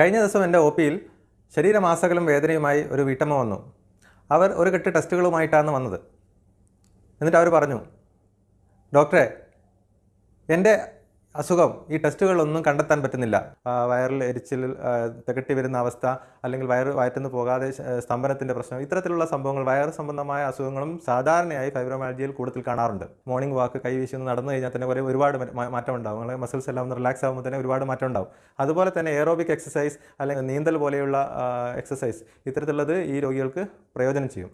കഴിഞ്ഞ ദിവസം എൻ്റെ ഒ പിയിൽ ശരീരമാസകലം വേദനയുമായി ഒരു വീട്ടമ്മ വന്നു. അവർ ഒരു കെട്ട് ടെസ്റ്റുകളുമായിട്ടാണ് വന്നത്. എന്നിട്ട് അവർ പറഞ്ഞു, ഡോക്ടറെ, എൻ്റെ അസുഖം ഈ ടെസ്റ്റുകളിലൊന്നും കണ്ടെത്താൻ പറ്റുന്നില്ല. വയറിൽ എരിച്ചിൽ, തികട്ടി വരുന്ന അവസ്ഥ, അല്ലെങ്കിൽ വയറ്റുനിന്ന് പോകാതെ സ്തംഭനത്തിൻ്റെ പ്രശ്നം, ഇത്തരത്തിലുള്ള സംഭവങ്ങൾ, വയറ് സംബന്ധമായ അസുഖങ്ങളും സാധാരണയായി ഫൈബ്രോമയാൽജിയയിൽ കൂടുതൽ കാണാറുണ്ട്. മോർണിംഗ് വാക്ക്, കൈ വീശി നടന്നു കഴിഞ്ഞാൽ തന്നെ ഒരുപാട് മാറ്റം ഉണ്ടാകും. അല്ലെങ്കിൽ മസിൽസ് എല്ലാം ഒന്ന് റിലാക്സ് ആകുമ്പോൾ തന്നെ ഒരുപാട് മാറ്റം ഉണ്ടാകും. അതുപോലെ തന്നെ എയറോബിക് എക്സസൈസ് അല്ലെങ്കിൽ നീന്തൽ പോലെയുള്ള എക്സസൈസ്, ഇത്തരത്തിലുള്ളത് ഈ രോഗികൾക്ക് പ്രയോജനം ചെയ്യും.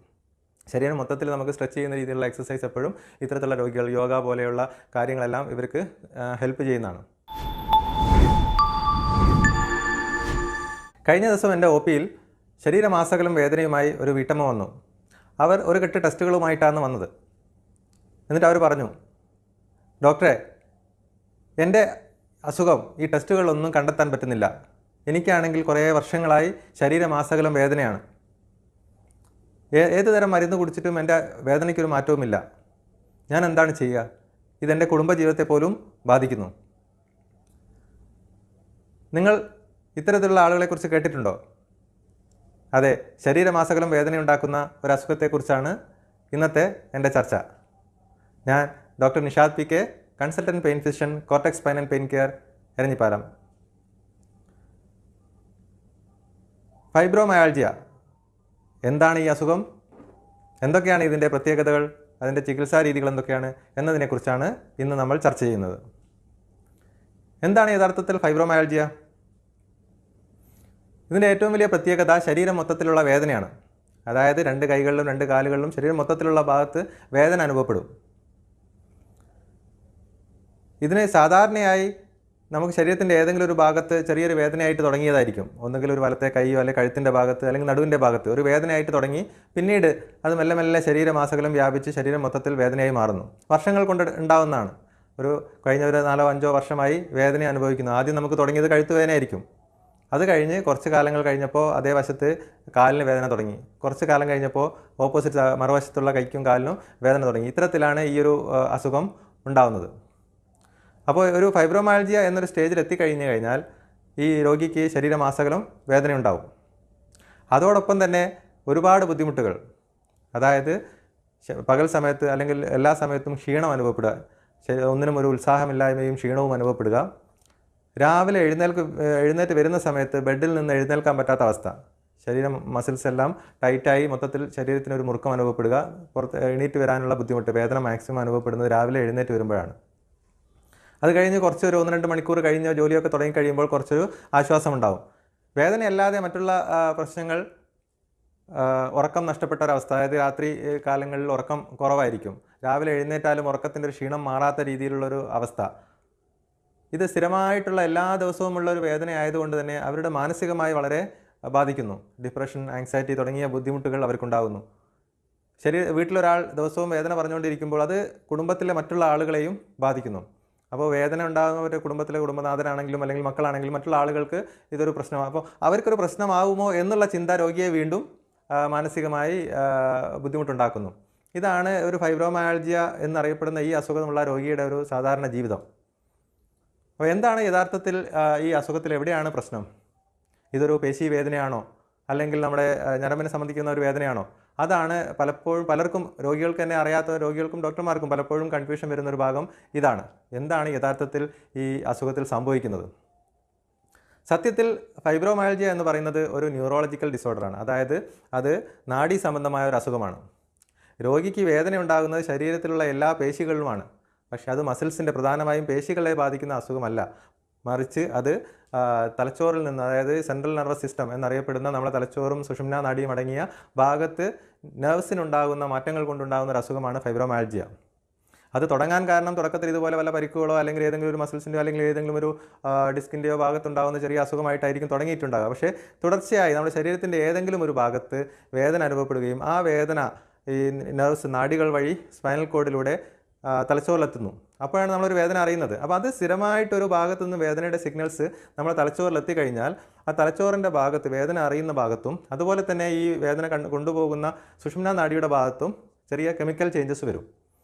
ശരീരം മൊത്തത്തിൽ നമുക്ക് സ്ട്രെച്ച് ചെയ്യുന്ന രീതിയിലുള്ള എക്സസൈസ് എപ്പോഴും ഇത്തരത്തിലുള്ള രോഗികൾ, യോഗ പോലെയുള്ള കാര്യങ്ങളെല്ലാം ഇവർക്ക് ഹെൽപ്പ് ചെയ്യുന്നതാണ്. കഴിഞ്ഞ ദിവസം എൻ്റെ ഒ പിയിൽ ശരീരമാസകലം വേദനയുമായി ഒരു വീട്ടമ്മ വന്നു. അവർ ഒരു കെട്ട് ടെസ്റ്റുകളുമായിട്ടാണ് വന്നത്. എന്നിട്ട് അവർ പറഞ്ഞു, ഡോക്ടറെ, എൻ്റെ അസുഖം ഈ ടെസ്റ്റുകളിലൊന്നും കണ്ടെത്താൻ പറ്റുന്നില്ല. എനിക്കാണെങ്കിൽ കുറേ വർഷങ്ങളായി ശരീരമാസകലം വേദനയാണ്. ഏത് തരം മരുന്ന് കുടിച്ചിട്ടും എൻ്റെ വേദനയ്ക്കൊരു മാറ്റവുമില്ല. ഞാൻ എന്താണ് ചെയ്യുക? ഇതെൻ്റെ കുടുംബജീവിതത്തെ പോലും ബാധിക്കുന്നു. നിങ്ങൾ ഇത്തരത്തിലുള്ള ആളുകളെക്കുറിച്ച് കേട്ടിട്ടുണ്ടോ? അതെ, ശരീരമാസകലം വേദനയുണ്ടാക്കുന്ന ഒരു അസുഖത്തെക്കുറിച്ചാണ് ഇന്നത്തെ എൻ്റെ ചർച്ച. ഞാൻ doctor Nishad P K, consultant pain physician, cortex spine and pain care, Eranhipalam. Fibromyalgia എന്താണ് ഈ അസുഖം? എന്തൊക്കെയാണ് ഇതിൻ്റെ പ്രത്യേകതകൾ? അതിൻ്റെ ചികിത്സാ രീതികൾ എന്തൊക്കെയാണ് എന്നതിനെക്കുറിച്ചാണ് ഇന്ന് നമ്മൾ ചർച്ച ചെയ്യുന്നത്. എന്താണ് യഥാർത്ഥത്തിൽ ഫൈബ്രോമയാൾജിയ? ഇതിൻ്റെ ഏറ്റവും വലിയ പ്രത്യേകത ശരീരം മൊത്തത്തിലുള്ള വേദനയാണ്. അതായത് 2 കൈകളിലും 2 കാലുകളിലും ശരീരം മൊത്തത്തിലുള്ള ഭാഗത്ത് വേദന അനുഭവപ്പെടും. ഇതിന് സാധാരണയായി നമുക്ക് ശരീരത്തിൻ്റെ ഏതെങ്കിലും ഒരു ഭാഗത്ത് ചെറിയൊരു വേദനയായിട്ട് തുടങ്ങിയതായിരിക്കും. ഒന്നുകിൽ ഒരു വലത്തെ കൈയോ അല്ലെങ്കിൽ കഴുത്തിൻ്റെ ഭാഗത്ത് അല്ലെങ്കിൽ നടുവിൻ്റെ ഭാഗത്ത് ഒരു വേദനയായിട്ട് തുടങ്ങി പിന്നീട് അത് മെല്ലെ മെല്ലെ ശരീരമാസകലം വ്യാപിച്ച് ശരീരം മൊത്തത്തിൽ വേദനയായി മാറുന്നു. വർഷങ്ങൾ കൊണ്ട് ഉണ്ടാവുന്നതാണ്. കഴിഞ്ഞ 4-5 വർഷമായി വേദന അനുഭവിക്കുന്നു. ആദ്യം നമുക്ക് തുടങ്ങിയത് കഴുത്ത് വേദനയായിരിക്കും. അത് കഴിഞ്ഞ് കുറച്ച് കാലങ്ങൾ കഴിഞ്ഞപ്പോൾ അതേ വശത്ത് കാലിന് വേദന തുടങ്ങി. കുറച്ച് കാലം കഴിഞ്ഞപ്പോൾ ഓപ്പോസിറ്റ് മറുവശത്തുള്ള കൈക്കും കാലിനും വേദന തുടങ്ങി. ഇത്തരത്തിലാണ് ഈ ഒരു അസുഖം ഉണ്ടാകുന്നത്. അപ്പോൾ ഒരു ഫൈബ്രോമയാൾജിയ എന്നൊരു സ്റ്റേജിൽ എത്തിക്കഴിഞ്ഞു കഴിഞ്ഞാൽ ഈ രോഗിക്ക് ശരീരമാസകലം വേദനയുണ്ടാവും. അതോടൊപ്പം തന്നെ ഒരുപാട് ബുദ്ധിമുട്ടുകൾ, അതായത് പകൽ സമയത്ത് അല്ലെങ്കിൽ എല്ലാ സമയത്തും ക്ഷീണം അനുഭവപ്പെടുക, ഒന്നിനും ഒരു ഉത്സാഹമില്ലായ്മയും ക്ഷീണവും അനുഭവപ്പെടുക, രാവിലെ എഴുന്നേറ്റ് വരുന്ന സമയത്ത് ബെഡിൽ നിന്ന് എഴുന്നേൽക്കാൻ പറ്റാത്ത അവസ്ഥ, ശരീരം മസിൽസ് എല്ലാം ടൈറ്റായി മൊത്തത്തിൽ ശരീരത്തിന് ഒരു മുറുക്കം അനുഭവപ്പെടുക, എണീറ്റ് വരാനുള്ള ബുദ്ധിമുട്ട്, വേദന മാക്സിമം അനുഭവപ്പെടുന്നത് രാവിലെ എഴുന്നേറ്റ് വരുമ്പോഴാണ്. അത് കഴിഞ്ഞ് കുറച്ചൊരു 1-2 മണിക്കൂർ കഴിഞ്ഞ് ജോലിയൊക്കെ തുടങ്ങിക്കഴിയുമ്പോൾ കുറച്ചൊരു ആശ്വാസം ഉണ്ടാവും. വേദനയല്ലാതെ മറ്റുള്ള പ്രശ്നങ്ങൾ, ഉറക്കം നഷ്ടപ്പെട്ട ഒരവസ്ഥ, അതായത് രാത്രി കാലങ്ങളിൽ ഉറക്കം കുറവായിരിക്കും, രാവിലെ എഴുന്നേറ്റാലും ഉറക്കത്തിൻ്റെ ഒരു ക്ഷീണം മാറാത്ത രീതിയിലുള്ളൊരു അവസ്ഥ, ഇത് സ്ഥിരമായിട്ടുള്ള എല്ലാ ദിവസവുമുള്ള ഒരു വേദന ആയതുകൊണ്ട് തന്നെ അവരുടെ മാനസികമായി വളരെ ബാധിക്കുന്നു. ഡിപ്രഷൻ, ആങ്സൈറ്റി തുടങ്ങിയ ബുദ്ധിമുട്ടുകൾ അവർക്കുണ്ടാകുന്നു. വീട്ടിലൊരാൾ ദിവസവും വേദന പറഞ്ഞുകൊണ്ടിരിക്കുമ്പോൾ അത് കുടുംബത്തിലെ മറ്റുള്ള ആളുകളെയും ബാധിക്കുന്നു. അപ്പോൾ വേദന ഉണ്ടാകുന്നവരുടെ കുടുംബത്തിലെ കുടുംബനാഥനാണെങ്കിലും അല്ലെങ്കിൽ മക്കളാണെങ്കിലും മറ്റുള്ള ആളുകൾക്ക് ഇതൊരു പ്രശ്നമാണ്. അപ്പോൾ അവർക്കൊരു പ്രശ്നമാവുമോ എന്നുള്ള ചിന്ത രോഗിയെ വീണ്ടും മാനസികമായി ബുദ്ധിമുട്ടുണ്ടാക്കുന്നു. ഇതാണ് ഒരു ഫൈബ്രോമയാൾജിയ എന്നറിയപ്പെടുന്ന ഈ അസുഖമുള്ള രോഗിയുടെ ഒരു സാധാരണ ജീവിതം. അപ്പോൾ എന്താണ് യഥാർത്ഥത്തിൽ ഈ അസുഖത്തിൽ എവിടെയാണ് പ്രശ്നം? ഇതൊരു പേശി വേദനയാണോ, അല്ലെങ്കിൽ നമ്മുടെ ഞരമ്പിനെ സംബന്ധിക്കുന്ന ഒരു വേദനയാണോ? അതാണ് പലപ്പോഴും പലർക്കും, രോഗികൾക്ക് തന്നെ അറിയാത്ത രോഗികൾക്കും ഡോക്ടർമാർക്കും പലപ്പോഴും കൺഫ്യൂഷൻ വരുന്നൊരു ഭാഗം ഇതാണ്. എന്താണ് യഥാർത്ഥത്തിൽ ഈ അസുഖത്തിൽ സംഭവിക്കുന്നത്? സത്യത്തിൽ ഫൈബ്രോമയാൾജിയ എന്ന് പറയുന്നത് ഒരു ന്യൂറോളജിക്കൽ ഡിസോർഡറാണ്. അതായത് അത് നാഡീ സംബന്ധമായ ഒരു അസുഖമാണ്. രോഗിക്ക് വേദന ഉണ്ടാകുന്നത് ശരീരത്തിലുള്ള എല്ലാ പേശികളിലുമാണ്. പക്ഷേ അത് മസിൽസിൻ്റെ, പ്രധാനമായും പേശികളെ ബാധിക്കുന്ന അസുഖമല്ല. മറിച്ച് അത് തലച്ചോറിൽ നിന്ന്, അതായത് സെൻട്രൽ നെർവസ് സിസ്റ്റം എന്നറിയപ്പെടുന്ന നമ്മുടെ തലച്ചോറും സുഷുമ്നാ നാഡിയും അടങ്ങിയ ഭാഗത്ത് നെർവ്സിനുണ്ടാകുന്ന മാറ്റങ്ങൾ കൊണ്ടുണ്ടാകുന്ന ഒരു അസുഖമാണ് ഫൈബ്രോമയാൾജിയ. അത് തുടങ്ങാൻ കാരണം തുടക്കത്തിൽ ഇതുപോലെ വല്ല പരിക്കുകളോ അല്ലെങ്കിൽ ഏതെങ്കിലും ഒരു മസിൽസിൻ്റെയോ അല്ലെങ്കിൽ ഏതെങ്കിലും ഒരു ഡിസ്കിൻ്റെയോ ഭാഗത്തുണ്ടാകുന്ന ചെറിയ അസുഖമായിട്ടായിരിക്കും തുടങ്ങിയിട്ടുണ്ടാകുക. പക്ഷേ തുടർച്ചയായി നമ്മുടെ ശരീരത്തിൻ്റെ ഏതെങ്കിലും ഒരു ഭാഗത്ത് വേദന അനുഭവപ്പെടുകയും ആ വേദന ഈ നെർവ്സ്, നാഡികൾ വഴി സ്പൈനൽ കോഡിലൂടെ തലച്ചോറിലെത്തുന്നു. അപ്പോഴാണ് നമ്മളൊരു വേദന അറിയുന്നത്. അപ്പോൾ അത് സ്ഥിരമായിട്ടൊരു ഭാഗത്തു നിന്ന് വേദനയുടെ സിഗ്നൽസ് നമ്മൾ തലച്ചോറിലെത്തിക്കഴിഞ്ഞാൽ ആ തലച്ചോറിൻ്റെ ഭാഗത്ത്, വേദന അറിയുന്ന ഭാഗത്തും അതുപോലെ തന്നെ ഈ വേദന കൊണ്ടുപോകുന്ന സുഷുമ്നാ നാഡിയുടെ ഭാഗത്തും ചെറിയ കെമിക്കൽ ചേഞ്ചസ് വരും.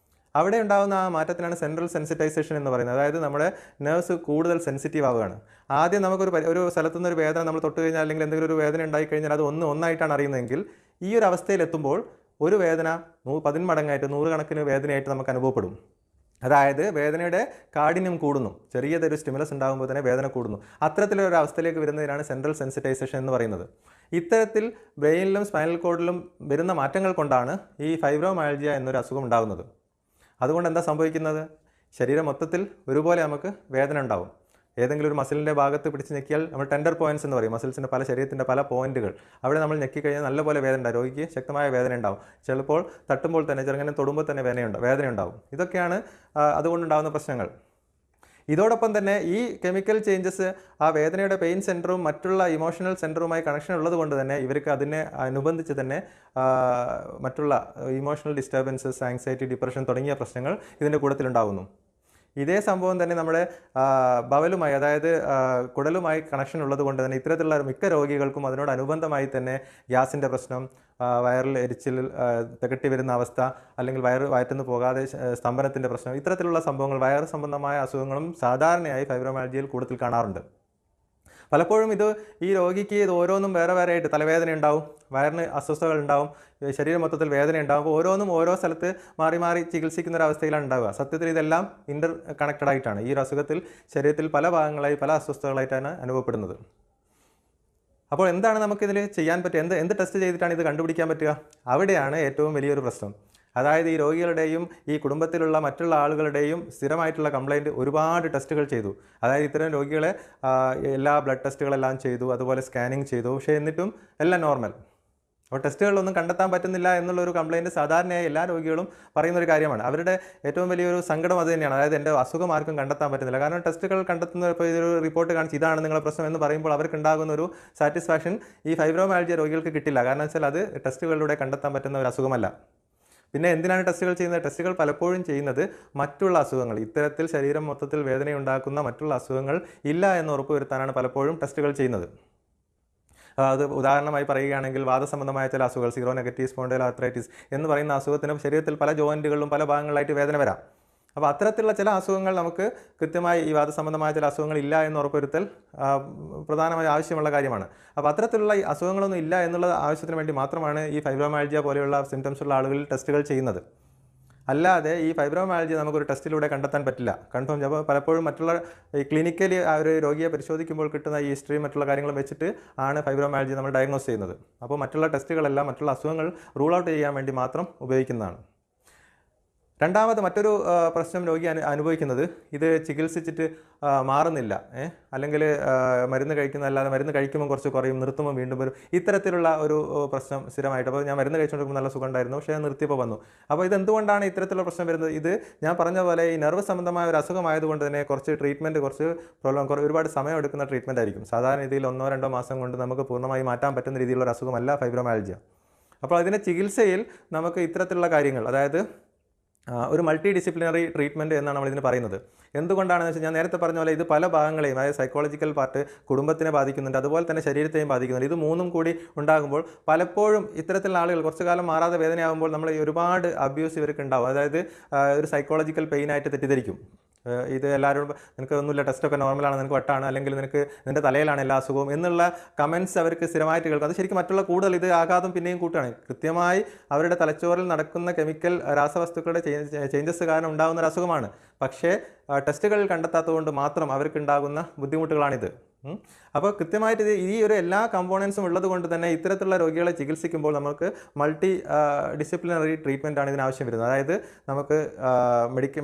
അവിടെ ഉണ്ടാകുന്ന ആ മാറ്റത്തിനാണ് സെൻട്രൽ സെൻസിറ്റൈസേഷൻ എന്ന് പറയുന്നത്. അതായത് നമ്മുടെ നെർവ്സ് കൂടുതൽ സെൻസിറ്റീവ് ആവുകയാണ്. ആദ്യം ഒരു സ്ഥലത്തുനിന്ന് ഒരു വേദന നമ്മൾ തൊട്ട് കഴിഞ്ഞാൽ അല്ലെങ്കിൽ എന്തെങ്കിലും ഒരു വേദന ഉണ്ടായിക്കഴിഞ്ഞാൽ അത് ഒന്നായിട്ടാണ് അറിയുന്നതെങ്കിൽ ഈ ഒരു അവസ്ഥയിലെത്തുമ്പോൾ ഒരു വേദന 10 മടങ്ങായിട്ട് 100 കണക്കിന് വേദനയായിട്ട് നമുക്ക് അനുഭവപ്പെടും. അതായത് വേദനയുടെ കാഠിന്യം കൂടുന്നു. ചെറിയതൊരു സ്റ്റിമുലസ് ഉണ്ടാകുമ്പോൾ തന്നെ വേദന കൂടുന്നു. അത്തരത്തിലൊരു അവസ്ഥയിലേക്ക് വരുന്നതിനാണ് സെൻട്രൽ സെൻസിറ്റൈസേഷൻ എന്ന് പറയുന്നത്. ഇത്തരത്തിൽ ബ്രെയിനിലും സ്പൈനൽ കോഡിലും വരുന്ന മാറ്റങ്ങൾ കൊണ്ടാണ് ഈ ഫൈബ്രോമയാൽജിയ എന്നൊരു അസുഖം ഉണ്ടാകുന്നത്. അതുകൊണ്ട് എന്താ സംഭവിക്കുന്നത്? ശരീരം മൊത്തത്തിൽ ഒരുപോലെ നമുക്ക് വേദന ഉണ്ടാവും. ഏതെങ്കിലും ഒരു മസിലിൻ്റെ ഭാഗത്ത് പിടിച്ച് ഞെക്കിയാൽ നമ്മൾ ടെൻഡർ പോയിൻറ്റ്സ് എന്ന് പറയും. മസിൽസിൻ്റെ ശരീരത്തിൻ്റെ പല പോയിൻറ്റുകൾ അവിടെ നമ്മൾ ഞെക്കിക്കഴിഞ്ഞാൽ നല്ലപോലെ വേദന ഉണ്ടാവും. രോഗിക്ക് ശക്തമായ വേദന ഉണ്ടാവും. ചിലപ്പോൾ തട്ടുമ്പോൾ തന്നെ ചെറുങ്ങനെ തൊടുമ്പോൾ തന്നെ വേദന ഉണ്ടാവും. ഇതൊക്കെയാണ് അതുകൊണ്ടുണ്ടാകുന്ന പ്രശ്നങ്ങൾ. ഇതോടൊപ്പം തന്നെ ഈ കെമിക്കൽ ചേഞ്ചസ് ആ വേദനയുടെ പെയിൻ സെൻറ്ററും മറ്റുള്ള ഇമോഷണൽ സെൻറ്ററുമായി കണക്ഷൻ ഉള്ളത് കൊണ്ട് തന്നെ ഇവർക്ക് അതിനെ അനുബന്ധിച്ച് തന്നെ മറ്റുള്ള ഇമോഷണൽ ഡിസ്റ്റർബൻസസ്, ആങ്സൈറ്റി, ഡിപ്രഷൻ തുടങ്ങിയ പ്രശ്നങ്ങൾ ഇതിൻ്റെ കൂട്ടത്തിലുണ്ടാകുന്നു. ഇതേ സംഭവം തന്നെ നമ്മുടെ ബവലുമായി, അതായത് കുടലുമായി കണക്ഷൻ ഉള്ളത് കൊണ്ട് തന്നെ ഇത്തരത്തിലുള്ള മിക്ക രോഗികൾക്കും അതിനോടനുബന്ധമായി തന്നെ ഗ്യാസിൻ്റെ പ്രശ്നം, വയറിൽ എരിച്ചിൽ, തികട്ടി വരുന്ന അവസ്ഥ, അല്ലെങ്കിൽ വയറ്റിന്ന് പോകാതെ സ്തംഭനത്തിൻ്റെ പ്രശ്നം, ഇത്തരത്തിലുള്ള സംഭവങ്ങൾ, വയറ് സംബന്ധമായ അസുഖങ്ങളും സാധാരണയായി ഫൈബ്രോമയാൽജിയയിൽ കൂടുതൽ കാണാറുണ്ട്. പലപ്പോഴും ഈ രോഗിക്ക് ഇത് ഓരോന്നും വേറെ ആയിട്ട് തലവേദന ഉണ്ടാവും, വയറിന് അസ്വസ്ഥതകൾ ഉണ്ടാവും, ശരീരം മൊത്തത്തിൽ വേദന ഉണ്ടാവും. അപ്പോൾ ഓരോന്നും ഓരോ സ്ഥലത്ത് മാറി മാറി ചികിത്സിക്കുന്ന ഒരു അവസ്ഥയിലാണ് ഉണ്ടാവുക. സത്യത്തിൽ ഇതെല്ലാം ഇൻ്റർ കണക്റ്റഡ് ആയിട്ടാണ്. ഈ ഒരു അസുഖത്തിൽ ശരീരത്തിൽ പല ഭാഗങ്ങളായി പല അസ്വസ്ഥതകളായിട്ടാണ് അനുഭവപ്പെടുന്നത്. അപ്പോൾ എന്താണ് നമുക്കിതിൽ ചെയ്യാൻ പറ്റുക? എന്ത് ടെസ്റ്റ് ചെയ്തിട്ടാണ് ഇത് കണ്ടുപിടിക്കാൻ പറ്റുക? അവിടെയാണ് ഏറ്റവും വലിയൊരു പ്രശ്നം. അതായത് ഈ രോഗികളുടെയും ഈ കുടുംബത്തിലുള്ള മറ്റുള്ള ആളുകളുടെയും സ്ഥിരമായിട്ടുള്ള കംപ്ലയിൻറ്റ് ഒരുപാട് ടെസ്റ്റുകൾ ചെയ്തു. അതായത് ഇത്തരം രോഗികളെ എല്ലാ ബ്ലഡ് ടെസ്റ്റുകളെല്ലാം ചെയ്തു, അതുപോലെ സ്കാനിങ് ചെയ്തു. പക്ഷേ എന്നിട്ടും എല്ലാം നോർമൽ. അപ്പോൾ ടെസ്റ്റുകളിലൊന്നും കണ്ടെത്താൻ പറ്റുന്നില്ല എന്നുള്ളൊരു കംപ്ലയിൻറ്റ് സാധാരണയായി എല്ലാ രോഗികളും പറയുന്നൊരു കാര്യമാണ്. അവരുടെ ഏറ്റവും വലിയൊരു സങ്കടം അത് തന്നെയാണ്. അതായത് എൻ്റെ അസുഖം ആർക്കും കണ്ടെത്താൻ പറ്റുന്നില്ല. കാരണം ടെസ്റ്റുകൾ കണ്ടെത്തുന്ന ഇപ്പോൾ ഇതൊരു റിപ്പോർട്ട് കാണിച്ച് ഇതാണ് നിങ്ങളുടെ പ്രശ്നം എന്ന് പറയുമ്പോൾ അവർക്കുണ്ടാകുന്ന ഒരു സാറ്റിസ്ഫാക്ഷൻ ഈ ഫൈബ്രോമയാൽജിയ രോഗികൾക്ക് കിട്ടില്ല. കാരണം വെച്ചാൽ അത് ടെസ്റ്റുകളിലൂടെ കണ്ടെത്താൻ പറ്റുന്ന ഒരു അസുഖമല്ല. പിന്നെ എന്തിനാണ് ടെസ്റ്റുകൾ ചെയ്യുന്നത്? ടെസ്റ്റുകൾ പലപ്പോഴും ചെയ്യുന്നത് മറ്റുള്ള അസുഖങ്ങൾ, ഇത്തരത്തിൽ ശരീരം മൊത്തത്തിൽ വേദനയുണ്ടാക്കുന്ന മറ്റുള്ള അസുഖങ്ങൾ ഇല്ല എന്ന് ഉറപ്പുവരുത്താനാണ് പലപ്പോഴും ടെസ്റ്റുകൾ ചെയ്യുന്നത്. അത് ഉദാഹരണമായി പറയുകയാണെങ്കിൽ വാദസംബന്ധമായ ചില അസുഖങ്ങൾ, സീറോ നെഗറ്റീവ് സ്പോണ്ടൈലോആർത്രൈറ്റിസ് എന്ന് പറയുന്ന അസുഖത്തിന് ശരീരത്തിൽ പല ജോയിൻറ്റുകളിലും പല ഭാഗങ്ങളിലായിട്ട് വേദന വരാം. അപ്പോൾ അത്തരത്തിലുള്ള ചില അസുഖങ്ങൾ നമുക്ക് കൃത്യമായി ഈ വാദസംബന്ധമായ ചില അസുഖങ്ങൾ ഇല്ല എന്ന് ഉറപ്പുവരുത്തൽ പ്രധാനമായി ആവശ്യമുള്ള കാര്യമാണ്. അപ്പോൾ അത്തരത്തിലുള്ള ഈ അസുഖങ്ങളൊന്നും ഇല്ല എന്നുള്ള ആവശ്യത്തിന് വേണ്ടി മാത്രമാണ് ഈ ഫൈബ്രോമയാൽജിയ പോലെയുള്ള സിംറ്റംസ് ഉള്ള ആളുകളിൽ ടെസ്റ്റുകൾ ചെയ്യുന്നത്. അല്ലാതെ ഈ ഫൈബ്രോമയാൽജിയ നമുക്കൊരു ടെസ്റ്റിലൂടെ കണ്ടെത്താൻ പറ്റില്ല, കൺഫേം. അപ്പോൾ പലപ്പോഴും മറ്റുള്ള ഈ ക്ലിനിക്കലി ഒരു രോഗിയെ പരിശോധിക്കുമ്പോൾ കിട്ടുന്ന ഈ ഹിസ്റ്ററിയും മറ്റുള്ള കാര്യങ്ങളും വെച്ചിട്ട് ആണ് ഫൈബ്രോമയാൽജിയ നമ്മൾ ഡയഗ്നോസ് ചെയ്യുന്നത്. അപ്പോൾ മറ്റുള്ള ടെസ്റ്റുകളെല്ലാം മറ്റുള്ള അസുഖങ്ങൾ റൂൾ ഔട്ട് ചെയ്യാൻ വേണ്ടി മാത്രം ഉപയോഗിക്കുന്നതാണ്. രണ്ടാമത് മറ്റൊരു പ്രശ്നം രോഗി അനുഭവിക്കുന്നത്, ഇത് ചികിത്സിച്ചിട്ട് മാറുന്നില്ല, അല്ലെങ്കിൽ മരുന്ന് കഴിക്കുന്നതല്ലാതെ മരുന്ന് കഴിക്കുമ്പോൾ കുറച്ച് കുറയും, നിർത്തുമ്പോൾ വീണ്ടും വരും, ഇത്തരത്തിലുള്ള ഒരു പ്രശ്നം സ്ഥിരമായിട്ട്. അപ്പോൾ ഞാൻ മരുന്ന് കഴിച്ചുകൊണ്ടിരിക്കുമ്പോൾ നല്ല സുഖം ഉണ്ടായിരുന്നു, പക്ഷേ നിർത്തിയപ്പോൾ വന്നു. അപ്പോൾ ഇതെന്തുകൊണ്ടാണ് ഇത്തരത്തിലുള്ള പ്രശ്നം വരുന്നത്? ഇത് ഞാൻ പറഞ്ഞ പോലെ ഈ നെർവ് സംബന്ധമായ ഒരു അസുഖമായതുകൊണ്ട് തന്നെ കുറച്ച് ഒരുപാട് സമയം എടുക്കുന്ന ട്രീറ്റ്മെൻറ്റ് ആയിരിക്കും. സാധാരണ രീതിയിൽ 1-2 മാസം കൊണ്ട് നമുക്ക് പൂർണ്ണമായി മാറ്റാൻ പറ്റുന്ന രീതിയിലുള്ള ഒരു അസുഖമല്ല ഫൈബ്രോമയാൽജിയ. അപ്പോൾ അതിൻ്റെ ചികിത്സയിൽ നമുക്ക് ഇത്തരത്തിലുള്ള കാര്യങ്ങൾ, അതായത് ഒരു മൾട്ടി ഡിസിപ്ലിനറി ട്രീറ്റ്മെൻറ്റ് എന്നാണ് നമ്മളിതിന് പറയുന്നത്. എന്തുകൊണ്ടാണെന്ന് വെച്ചാൽ ഞാൻ നേരത്തെ പറഞ്ഞ പോലെ ഇത് പല ഭാഗങ്ങളെയും, അതായത് സൈക്കോളജിക്കൽ പാർട്ട് കുടുംബത്തിനെ ബാധിക്കുന്നുണ്ട്, അതുപോലെ തന്നെ ശരീരത്തെയും ബാധിക്കുന്നുണ്ട്. ഇത് മൂന്നും കൂടി ഉണ്ടാകുമ്പോൾ പലപ്പോഴും ഇത്തരത്തിലുള്ള ആളുകൾ കുറച്ചു കാലം മാറാതെ വേദനയാകുമ്പോൾ നമ്മൾ ഒരുപാട് അബ്യൂസ് ഇവർക്ക് ഉണ്ടാവും. അതായത് ഒരു സൈക്കോളജിക്കൽ പെയിനായിട്ട് തെറ്റിദ്ധരിക്കും. ഇത് എല്ലാവരും നിനക്ക് ഒന്നുമില്ല, ടെസ്റ്റൊക്കെ നോർമലാണ്, നിനക്ക് വട്ടാണ്, അല്ലെങ്കിൽ നിൻ്റെ തലയിലാണ് എല്ലാ അസുഖവും എന്നുള്ള കമൻറ്റ്സ് അവർക്ക് സ്ഥിരമായിട്ട് കേൾക്കും. അത് ശരിക്കും മറ്റുള്ള കൂടുതൽ ഇത് ആഘാതം പിന്നെയും കൂട്ടുകയാണ്. കൃത്യമായി അവരുടെ തലച്ചോറിൽ നടക്കുന്ന കെമിക്കൽ രാസവസ്തുക്കളുടെ ചേഞ്ചസ് കാരണം ഉണ്ടാകുന്ന ഒരു അസുഖമാണ്. പക്ഷേ ടെസ്റ്റുകളിൽ കണ്ടെത്താത്തതുകൊണ്ട് മാത്രം അവർക്കുണ്ടാകുന്ന ബുദ്ധിമുട്ടുകളാണിത്. അപ്പോൾ കൃത്യമായിട്ട് ഈ ഒരു എല്ലാ കമ്പോണൻസും ഉള്ളത് കൊണ്ട് തന്നെ ഇത്തരത്തിലുള്ള രോഗികളെ ചികിത്സിക്കുമ്പോൾ നമുക്ക് മൾട്ടി ഡിസിപ്ലിനറി ട്രീറ്റ്മെൻ്റ് ആണ് ഇതിനാവശ്യം വരുന്നത്. അതായത് നമുക്ക്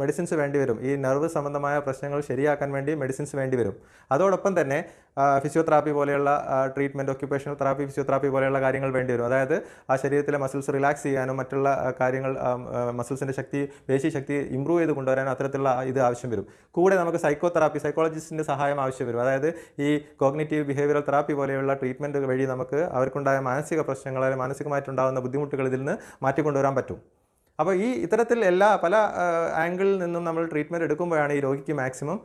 മെഡിസിൻസ് വേണ്ടി വരും. ഈ നെർവ് സംബന്ധമായ പ്രശ്നങ്ങൾ ശരിയാക്കാൻ വേണ്ടി മെഡിസിൻസ് വേണ്ടി വരും. അതോടൊപ്പം തന്നെ ഫിസിയോതെറാപ്പി പോലെയുള്ള ട്രീറ്റ്മെൻറ്റ്, ഒക്യുപേഷണൽ തെറാപ്പി, ഫിസിയോതെറാപ്പി പോലെയുള്ള കാര്യങ്ങൾ വേണ്ടി വരും. അതായത് ആ ശരീരത്തിലെ മസിൽസ് റിലാക്സ് ചെയ്യാനും മറ്റുള്ള കാര്യങ്ങൾ, മസിൽസിൻ്റെ ശക്തി, പേശി ശക്തി ഇമ്പ്രൂവ് ചെയ്ത് കൊണ്ടുവരാനും അത്തരത്തിലുള്ള ഇത് ആവശ്യം വരും. കൂടെ നമുക്ക് സൈക്കോതെറാപ്പി, സൈക്കോളജിസ്റ്റിൻ്റെ സഹായം ആവശ്യം വരും. അതായത് ഈ കോഗ്നിറ്റീവ് ബിഹേവിയറൽ തെറാപ്പി പോലെയുള്ള ട്രീറ്റ്മെൻറ്റ് വഴി നമുക്ക് അവർക്കുണ്ടായ മാനസിക പ്രശ്നങ്ങൾ, മാനസികമായിട്ടുണ്ടാകുന്ന ബുദ്ധിമുട്ടുകൾ ഇതിൽ നിന്ന് മാറ്റിക്കൊണ്ടുവരാൻ പറ്റും. അപ്പോൾ ഇത്തരത്തിൽ പല ആംഗിളിൽ നിന്നും നമ്മൾ ട്രീറ്റ്മെൻറ്റ് എടുക്കുമ്പോഴാണ് ഈ രോഗിക്ക് മാക്സിമം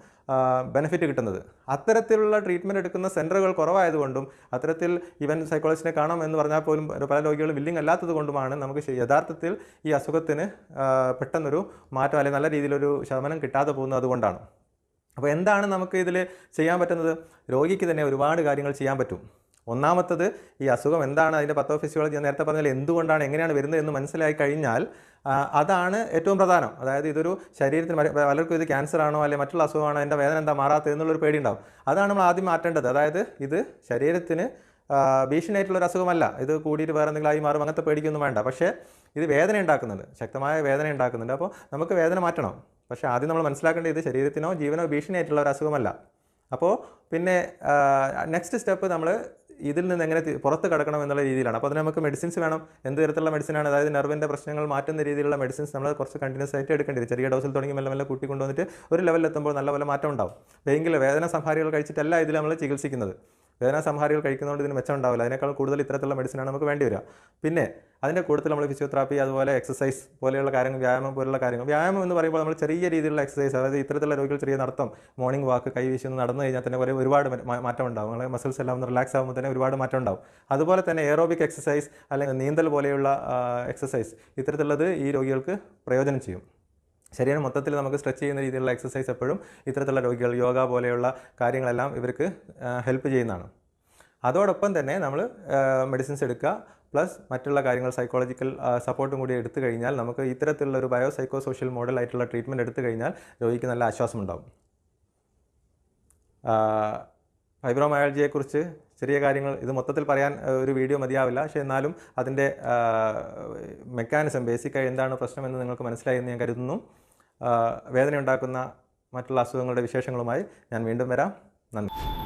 ബെനിഫിറ്റ് കിട്ടുന്നത്. അത്തരത്തിലുള്ള ട്രീറ്റ്മെൻറ്റ് എടുക്കുന്ന സെൻറ്ററുകൾ കുറവായതുകൊണ്ടും അത്തരത്തിൽ ഈവൻ സൈക്കോളജിസ്റ്റിനെ കാണാം എന്ന് പറഞ്ഞാൽ പോലും പല രോഗികൾ വില്ലിങ് അല്ലാത്തത് കൊണ്ടുമാണ് നമുക്ക് യഥാർത്ഥത്തിൽ ഈ അസുഖത്തിന് പെട്ടെന്നൊരു മാറ്റം അല്ലെങ്കിൽ നല്ല രീതിയിലൊരു ശമനം കിട്ടാതെ പോകുന്നത് അതുകൊണ്ടാണ്. അപ്പോൾ എന്താണ് നമുക്ക് ഇതിൽ ചെയ്യാൻ പറ്റുന്നത്? രോഗിക്ക് തന്നെ ഒരുപാട് കാര്യങ്ങൾ ചെയ്യാൻ പറ്റും. ഒന്നാമത്തത്, ഈ അസുഖം എന്താണ്, അതിൻ്റെ പത്തോഫിസിയോളജി ഞാൻ നേരത്തെ പറഞ്ഞാൽ എന്തുകൊണ്ടാണ്, എങ്ങനെയാണ് വരുന്നത് എന്ന് മനസ്സിലായി കഴിഞ്ഞാൽ അതാണ് ഏറ്റവും പ്രധാനം. അതായത് ഇതൊരു ശരീരത്തിന് പലർക്കും ഇത് ക്യാൻസർ ആണോ അല്ലെങ്കിൽ മറ്റുള്ള അസുഖമാണോ, എൻ്റെ വേദന എന്താ മാറാത്തത് എന്നുള്ളൊരു പേടി ഉണ്ടാവും. അതാണ് നമ്മൾ ആദ്യം മാറ്റേണ്ടത്. അതായത് ഇത് ശരീരത്തിന് ഭീഷണിയായിട്ടുള്ളൊരു അസുഖമല്ല, ഇത് കൂടിയിട്ട് വേറെ എന്തെങ്കിലും ആയി മാറും, അങ്ങനത്തെ പേടിക്കൊന്നും വേണ്ട. പക്ഷേ ഇത് വേദന ഉണ്ടാക്കുന്നുണ്ട്, ശക്തമായ വേദന ഉണ്ടാക്കുന്നുണ്ട്. അപ്പോൾ നമുക്ക് വേദന മാറ്റണം. പക്ഷേ ആദ്യം നമ്മൾ മനസ്സിലാക്കേണ്ടത് ഇത് ശരീരത്തിനോ ജീവനോ ഭീഷണിയായിട്ടുള്ള ഒരു അസുഖമല്ല. അപ്പോൾ പിന്നെ നെക്സ്റ്റ് സ്റ്റെപ്പ് നമ്മൾ ഇതിൽ നിന്ന് എങ്ങനെ പുറത്ത് കടക്കണം എന്നുള്ള രീതിയിലാണ്. അപ്പോൾ അതിന് നമുക്ക് മെഡിസിൻസ് വേണം. എന്ത് തരത്തിലുള്ള മെഡിസിനാണ്? അതായത് നെർവിൻ്റെ പ്രശ്നങ്ങൾ മാറ്റുന്ന രീതിയിലുള്ള മെഡിസിൻസ് നമ്മൾ കുറച്ച് കണ്ടിന്യൂസ് ആയിട്ട് എടുക്കേണ്ടി വരും. ചെറിയ ഡോസിൽ തുടങ്ങി മെല്ലെ മെല്ലെ കൂട്ടി കൊണ്ടുവന്നിട്ട് ഒരു ലെവലിലെത്തുമ്പോൾ നല്ലപോലെ മാറ്റം ഉണ്ടാവും. എങ്കിൽ വേദന സംഹാരികൾ കഴിച്ചിട്ടല്ല ഇതിൽ നമ്മൾ ചികിത്സിക്കുന്നത്. വേദന സംഹാരികൾ കഴിക്കുന്നതുകൊണ്ട് ഇതിന് മെച്ചം ഉണ്ടാവില്ല. അതിനേക്കാൾ കൂടുതൽ ഇത്തരത്തിലുള്ള മെഡിസിനാണ് നമുക്ക് വേണ്ടി വരിക. പിന്നെ അതിൻ്റെ കൂടുതൽ നമ്മൾ ഫിസിയോതെറാപ്പി, അതുപോലെ എക്സസൈസ് പോലെയുള്ള കാര്യങ്ങൾ, വ്യായാമം പോലുള്ള കാര്യങ്ങൾ. വ്യായാമം എന്ന് പറയുമ്പോൾ നമ്മൾ ചെറിയ രീതിയിലുള്ള എക്സസൈസ്, അതായത് ഇത്തരത്തിലുള്ള രോഗികൾ ചെറിയ നടത്തം, മോർണിംഗ് വാക്ക്, കൈ വീശി ഒന്ന് നടന്നു കഴിഞ്ഞാൽ തന്നെ ഒരുപാട് മാറ്റം ഉണ്ടാവും. നമ്മളെ മസിൽസ് എല്ലാം ഒന്ന് റിലാക്സ് ആകുമ്പോൾ തന്നെ ഒരുപാട് മാറ്റം ഉണ്ടാവും. അതുപോലെ തന്നെ എയറോബിക് എക്സസൈസ് അല്ലെങ്കിൽ നീന്തൽ പോലെയുള്ള എക്സസൈസ്, ഇത്തരത്തിലുള്ളത് ഈ രോഗികൾക്ക് പ്രയോജനം ചെയ്യും. ശരീരം മൊത്തത്തിൽ നമുക്ക് സ്ട്രെച്ച് ചെയ്യുന്ന രീതിയിലുള്ള എക്സസൈസ് എപ്പോഴും ഇത്തരത്തിലുള്ള രോഗികൾ, യോഗ പോലെയുള്ള കാര്യങ്ങളെല്ലാം ഇവർക്ക് ഹെൽപ്പ് ചെയ്യുന്നതാണ്. അതോടൊപ്പം തന്നെ നമ്മൾ മെഡിസിൻസ് എടുക്കുക, പ്ലസ് മറ്റുള്ള കാര്യങ്ങൾ സൈക്കോളജിക്കൽ സപ്പോർട്ടും കൂടി എടുത്തു കഴിഞ്ഞാൽ നമുക്ക് ഇത്തരത്തിലുള്ള ഒരു ബയോ സൈക്കോ സോഷ്യൽ മോഡൽ ആയിട്ടുള്ള ട്രീറ്റ്മെൻറ്റ് എടുത്തു കഴിഞ്ഞാൽ രോഗിക്ക് നല്ല ആശ്വാസം ഉണ്ടാകും. ഫൈബ്രോമയാൾജിയെക്കുറിച്ച് ചെറിയ കാര്യങ്ങൾ, ഇത് മൊത്തത്തിൽ പറയാൻ ഒരു വീഡിയോ മതിയാവില്ല. പക്ഷേ എന്നാലും അതിൻ്റെ മെക്കാനിസം, ബേസിക്കായി എന്താണ് പ്രശ്നമെന്ന് നിങ്ങൾക്ക് മനസ്സിലായി എന്ന് ഞാൻ കരുതുന്നു. വേദന ഉണ്ടാക്കുന്ന മറ്റുള്ള അസുഖങ്ങളുടെ വിശേഷങ്ങളുമായി ഞാൻ വീണ്ടും വരാം. നന്ദി.